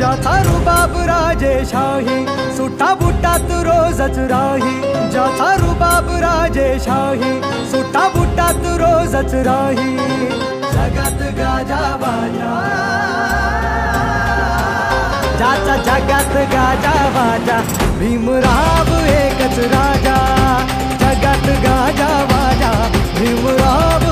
ज्याचा रुबाब राजेशाही, सुट्टा बुट्टात रोजच राही. ज्याचा रुबाब राजेशाही, सुट्टा बुट्टात रोजच राही. जगात गाजा बाजा, ज्याचा जगात गाजा बाजा, भीमराव एकच राजा. जगात गाजा बाजा, भीमराव